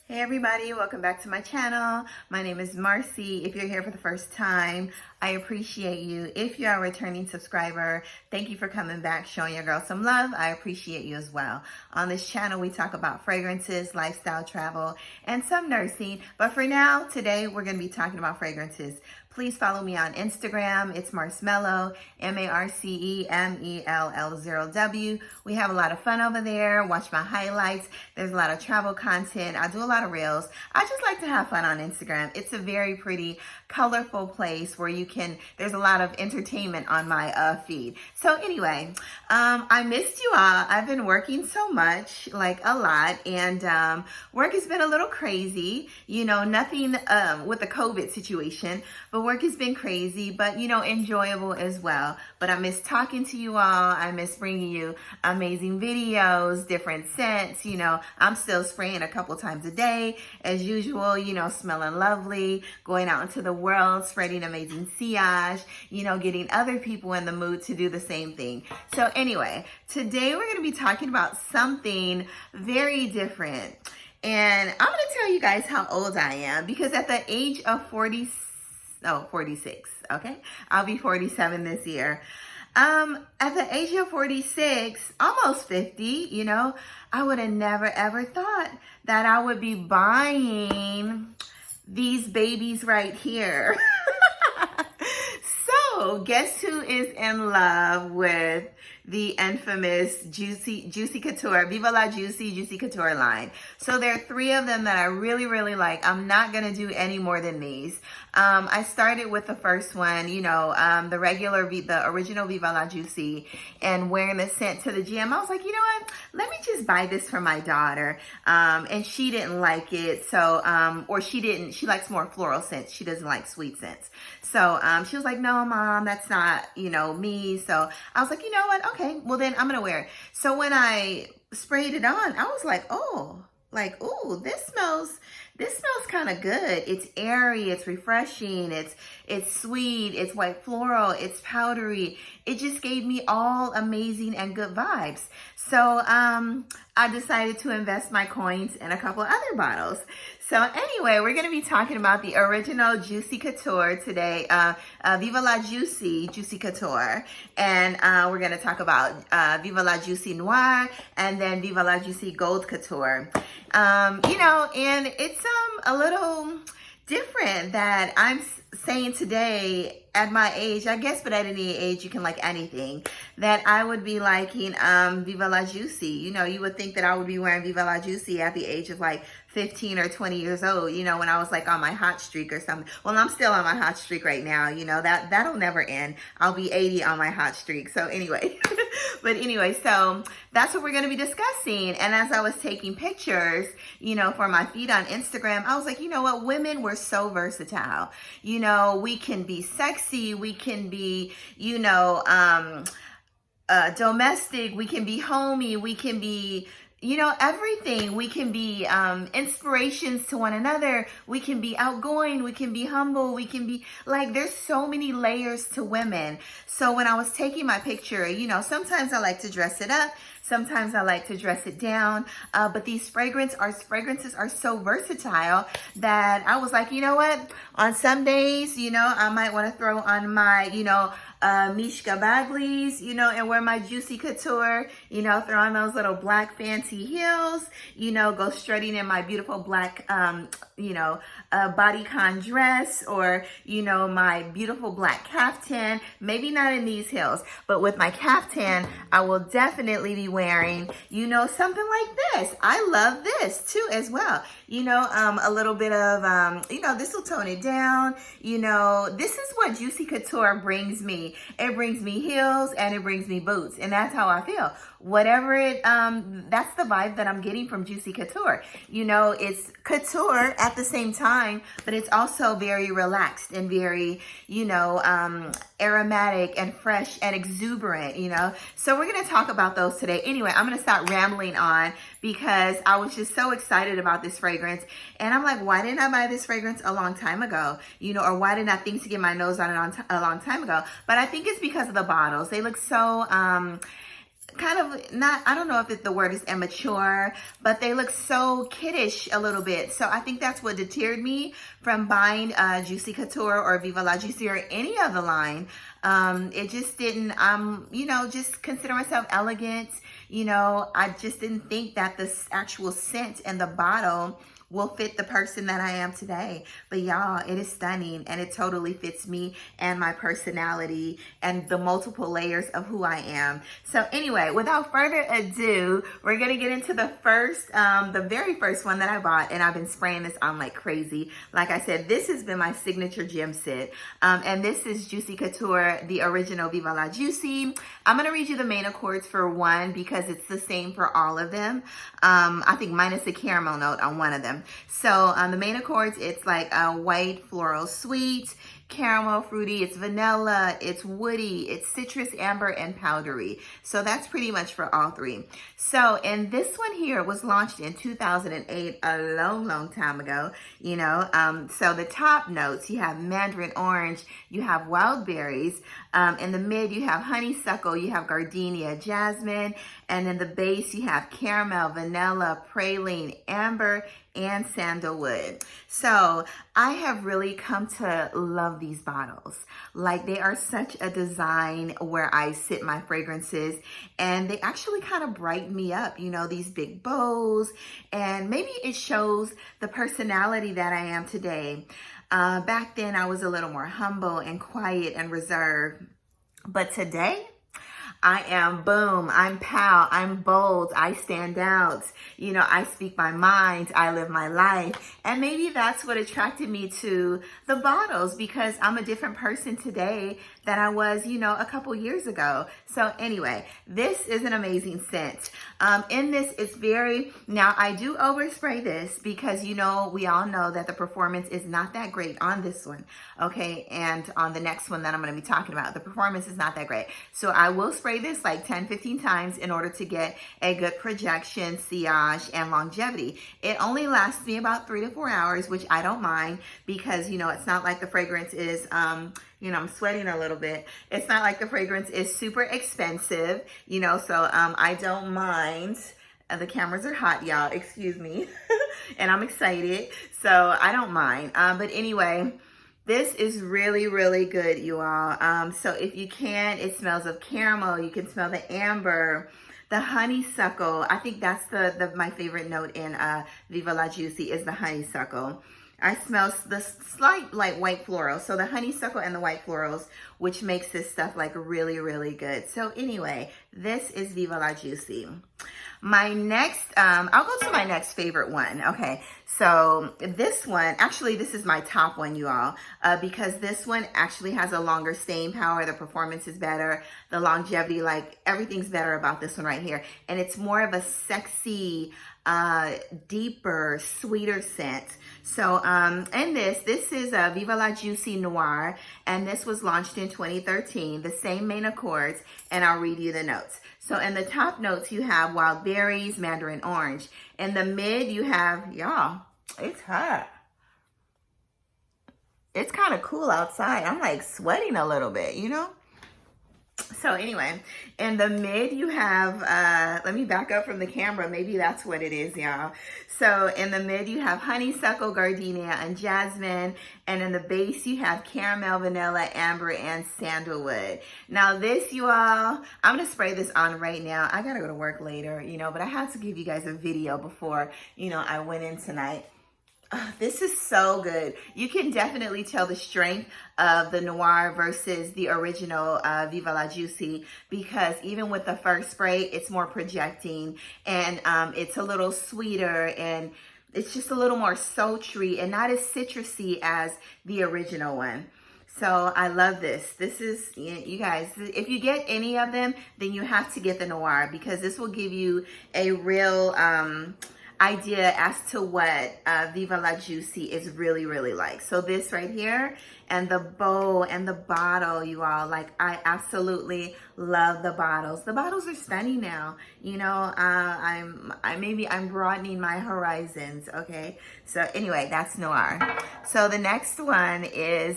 Hey everybody, welcome back to my channel. My name is Marcy. If you're here for the first time, I appreciate you. If you're a returning subscriber, thank you for coming back, showing your girl some love. I appreciate you as well. On this channel, we talk about fragrances, lifestyle, travel, and some nursing. But for now, today, we're going to be talking about fragrances. Please follow me on Instagram. It's Marcemelo, MarceMell0W. We have a lot of fun over there. Watch my highlights. There's a lot of travel content. I do a lot of reels. I just like to have fun on Instagram. It's a very pretty, colorful place where there's a lot of entertainment on my feed. So anyway, I missed you all. I've been working so much, like a lot, and work has been a little crazy. Nothing with the COVID situation, but work has been crazy, but enjoyable as well. But I miss talking to you all. I miss bringing you amazing videos, different scents. I'm still spraying a couple times a day as usual, smelling lovely, going out into the world, spreading amazing sillage, getting other people in the mood to do the same thing. So anyway, today we're going to be talking about something very different. And I'm going to tell you guys how old I am, because at the age of 46, okay? I'll be 47 this year. At the age of 46, almost 50, I would have never ever thought that I would be buying these babies right here. So guess who is in love with the infamous Juicy Couture, Viva La Juicy Couture line? So there are three of them that I really, really like. I'm not going to do any more than these. I started with the first one, the original Viva La Juicy, and wearing the scent to the gym. I was like, you know what? Let me just buy this for my daughter. And she didn't like it. So, she likes more floral scents. She doesn't like sweet scents. So, she was like, no, Mom, that's not, me. So I was like, you know what? Okay, well then I'm going to wear it. So when I sprayed it on, I was like, ooh, this smells kind of good. It's airy, it's refreshing, it's sweet, it's white floral, it's powdery. It just gave me all amazing and good vibes. So I decided to invest my coins in a couple other bottles. So anyway, we're going to be talking about the original Juicy Couture today, Viva La Juicy Couture. And we're going to talk about Viva La Juicy Noir and then Viva La Juicy Gold Couture. And it's a little different that I'm saying today at my age, I guess, but at any age you can like anything, that I would be liking Viva La Juicy. You would think that I would be wearing Viva La Juicy at the age of like 15 or 20 years old, when I was like on my hot streak or something. Well, I'm still on my hot streak right now, that'll never end. I'll be 80 on my hot streak. So anyway, so that's what we're going to be discussing. And as I was taking pictures, for my feed on Instagram, I was like, you know what? Women, we're so versatile. We can be sexy. We can be, domestic. We can be homey. We can be, everything. We can be inspirations to one another. We can be outgoing. We can be humble. We can be there's so many layers to women. So when I was taking my picture, sometimes I like to dress it up. Sometimes I like to dress it down. But these fragrances are so versatile that I was like, you know what? On some days, I might want to throw on my, Mishka Bagleys, and wear my Juicy Couture, throw on those little black fancy heels, go strutting in my beautiful black, bodycon dress, or, my beautiful black caftan. Maybe not in these heels, but with my caftan, I will definitely be wearing, something like this. I love this too as well. A little bit of, this will tone it down. This is what Juicy Couture brings me. It brings me heels and it brings me boots. And that's how I feel. Whatever that's the vibe that I'm getting from Juicy Couture. It's couture at the same time, but it's also very relaxed and very, aromatic and fresh and exuberant, So we're going to talk about those today. Anyway, I'm going to stop rambling on because I was just so excited about this fragrance. And I'm like, why didn't I buy this fragrance a long time ago? Or why didn't I think to get my nose on it a long time ago? But I think it's because of the bottles. They look so, kind of not, I don't know if the word is immature, but they look so kiddish a little bit. So I think that's what deterred me from buying Juicy Couture or Viva La Juicy or any of the line. It just didn't, you know, just consider myself elegant. You know, I just didn't think that the actual scent in the bottle will fit the person that I am today. But y'all, it is stunning, and it totally fits me and my personality and the multiple layers of who I am. So anyway, without further ado, we're gonna get into the first, the very first one that I bought, and I've been spraying this on like crazy. Like I said, this has been my signature gem sit, and this is Juicy Couture, the original Viva La Juicy. I'm gonna read you the main accords for one because it's the same for all of them. I think minus the caramel note on one of them. So the main accords, it's like a white floral sweet, caramel fruity, it's vanilla, it's woody, it's citrus, amber, and powdery. So that's pretty much for all three. So, and this one here was launched in 2008, a long time ago, you know. So the top notes, you have Mandarin Orange, you have wild berries. In the mid, you have Honeysuckle, you have Gardenia and Jasmine. And in the base, you have caramel, vanilla, praline, amber, and sandalwood. So I have really come to love these bottles. Like, they are such a design where I sit my fragrances, and they actually kind of brighten me up, you know, these big bows, and maybe it shows the personality that I am today. Back then I was a little more humble and quiet and reserved, but today I am boom, I'm pow, I'm bold, I stand out, you know, I speak my mind, I live my life. And maybe that's what attracted me to the bottles, because I'm a different person today than I was, you know, a couple years ago. So anyway, this is an amazing scent. In this, it's very, now I do overspray this because, you know, we all know that the performance is not that great on this one, okay? And on the next one that I'm gonna be talking about, the performance is not that great. So I will spray this like 10-15 times in order to get a good projection, sillage, and longevity. It only lasts me about 3 to 4 hours, which I don't mind because, you know, it's not like the fragrance is, you know, I'm sweating a little bit. It's not like the fragrance is super expensive, you know, so I don't mind. The cameras are hot, y'all, excuse me. And I'm excited, so I don't mind. But anyway, this is really good, you all. So if you can, it smells of caramel. You can smell the amber, the honeysuckle. I think that's my favorite note in Viva La Juicy is the honeysuckle. I smell the slight like white floral. So the honeysuckle and the white florals, which makes this stuff like really good. So anyway, this is Viva La Juicy. My next, I'll go to my next favorite one. Okay, so this one, actually this is my top one, you all, because this one actually has a longer staying power. The performance is better, the longevity, like everything's better about this one right here. And it's more of a sexy, deeper, sweeter scent. So in this is a Viva La Juicy Noir, and this was launched in 2013, the same main accords, and I'll read you the notes. So in the top notes, you have wild berries, Mandarin Orange. In the mid, you have, y'all, it's hot. It's kind of cool outside. I'm like sweating a little bit, you know? So anyway, in the mid, you have, let me back up from the camera. Maybe that's what it is, y'all. So in the mid, you have honeysuckle, gardenia, and jasmine. And in the base, you have caramel, vanilla, amber, and sandalwood. Now this, you all, I'm going to spray this on right now. I got to go to work later, you know, but I had to give you guys a video before, you know, I went in tonight. This is so good. You can definitely tell the strength of the Noir versus the original Viva La Juicy, because even with the first spray, it's more projecting, and it's a little sweeter, and it's just a little more sultry and not as citrusy as the original one. So I love this. This is, you guys, if you get any of them, then you have to get the Noir, because this will give you a real idea as to what Viva La Juicy is really like. So this right here, and the bow and the bottle, you all, like, I absolutely love the bottles. The bottles are stunning now. You know, maybe I'm broadening my horizons. Okay. So anyway, that's Noir. So the next one is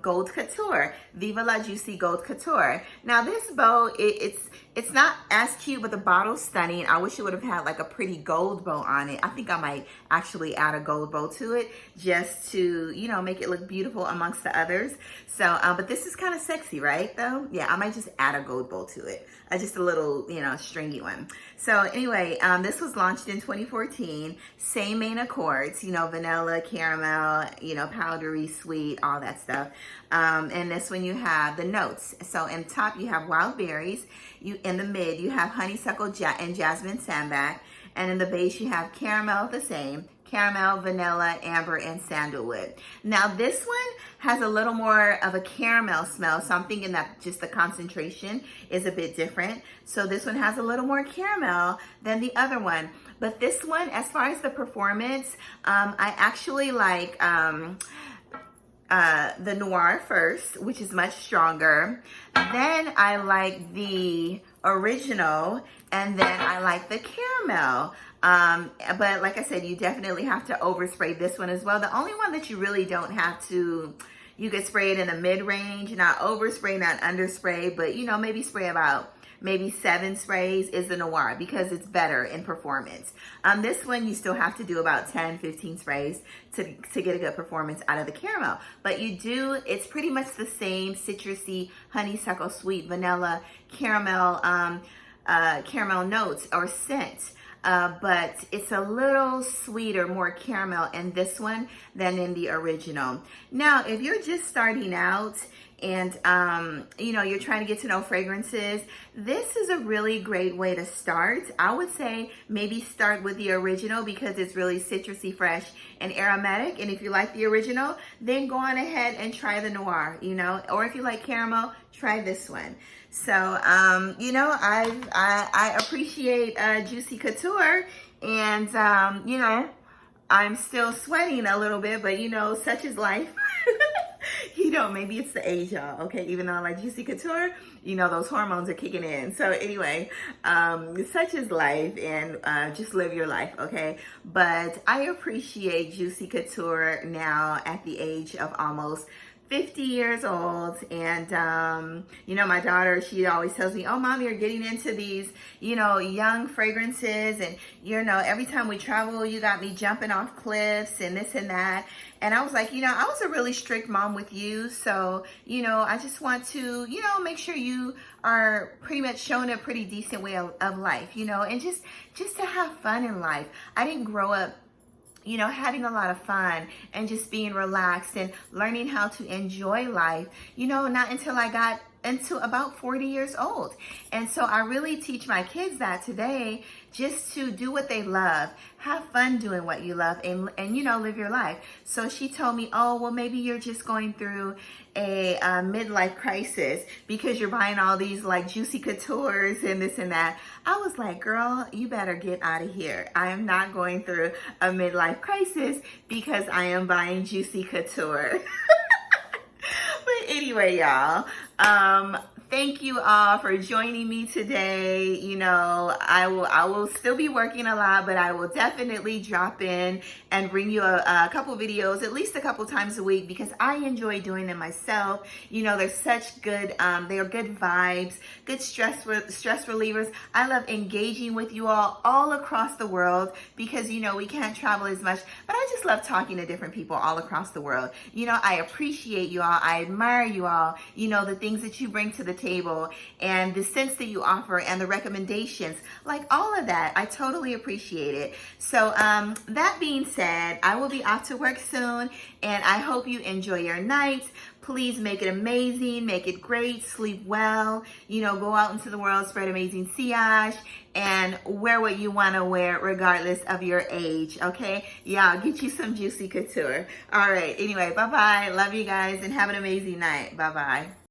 Gold Couture, Viva La Juicy Gold Couture. Now this bow, it's not as cute, but the bottle's stunning. I wish it would have had like a pretty gold bow on it. I think I might actually add a gold bow to it just to, you know, make it look beautiful amongst the others. So, but this is kind of sexy, right though? Yeah, I might just add a gold bow to it. Just a little, you know, stringy one. So anyway, this was launched in 2014. Same main accords, you know, vanilla, caramel, you know, powdery, sweet, all that stuff. And this one you have the notes. So in top you have wild berries. In the mid you have honeysuckle and jasmine sambac. And in the base you have caramel, the same. Caramel, vanilla, amber, and sandalwood. Now this one has a little more of a caramel smell, so I'm thinking that just the concentration is a bit different. So this one has a little more caramel than the other one. But this one, as far as the performance, I actually like the Noir first, which is much stronger. Then I like the original, and then I like the caramel. But like I said, you definitely have to overspray this one as well. The only one that you really don't have to, you could spray it in the mid-range, not overspray, not underspray, but you know, maybe spray about maybe 7 sprays is the Noir because it's better in performance. This one you still have to do about 10, 15 sprays to get a good performance out of the caramel. But you do, it's pretty much the same citrusy, honeysuckle, sweet, vanilla, caramel, caramel notes or scent. But it's a little sweeter, more caramel in this one than in the original. Now, if you're just starting out and, you know, you're trying to get to know fragrances, this is a really great way to start. I would say maybe start with the original because it's really citrusy, fresh, and aromatic. And if you like the original, then go on ahead and try the Noir, you know, or if you like caramel, try this one. So, you know, I appreciate Juicy Couture, and, you know, I'm still sweating a little bit, but, you know, such is life. You know, maybe it's the age, y'all, okay? Even though I like Juicy Couture, you know, those hormones are kicking in. So anyway, such is life, and just live your life, okay? But I appreciate Juicy Couture now at the age of almost 50 years old. And, you know, my daughter, she always tells me, oh, Mom, you're getting into these, you know, young fragrances. And, you know, every time we travel, you got me jumping off cliffs and this and that. And I was like, you know, I was a really strict mom with you. So, you know, I just want to, you know, make sure you are pretty much showing a pretty decent way of life, you know, and just to have fun in life. I didn't grow up, you know, having a lot of fun and just being relaxed and learning how to enjoy life, you know, not until I got into about 40 years old. And so I really teach my kids that today, just to do what they love, have fun doing what you love, and you know, live your life. So she told me, oh, well, maybe you're just going through a midlife crisis because you're buying all these like Juicy Coutures and this and that. I was like, girl, you better get out of here. I am not going through a midlife crisis because I am buying Juicy Couture. But anyway, y'all, thank you all for joining me today. You know, I will still be working a lot, but I will definitely drop in and bring you a couple videos, at least a couple times a week, because I enjoy doing them myself. You know, they're such good, they are good vibes, good stress relievers. I love engaging with you all across the world because, you know, we can't travel as much, but I just love talking to different people all across the world. You know, I appreciate you all. I admire you all, you know, the things that you bring to the table and the scents that you offer and the recommendations, like all of that. I totally appreciate it. So that being said, I will be off to work soon, and I hope you enjoy your night. Please make it amazing, make it great, sleep well, you know, go out into the world, spread amazing sillage, and wear what you want to wear regardless of your age, okay? Yeah, get you some Juicy Couture. All right, anyway, bye-bye. Love you guys, and have an amazing night. Bye-bye.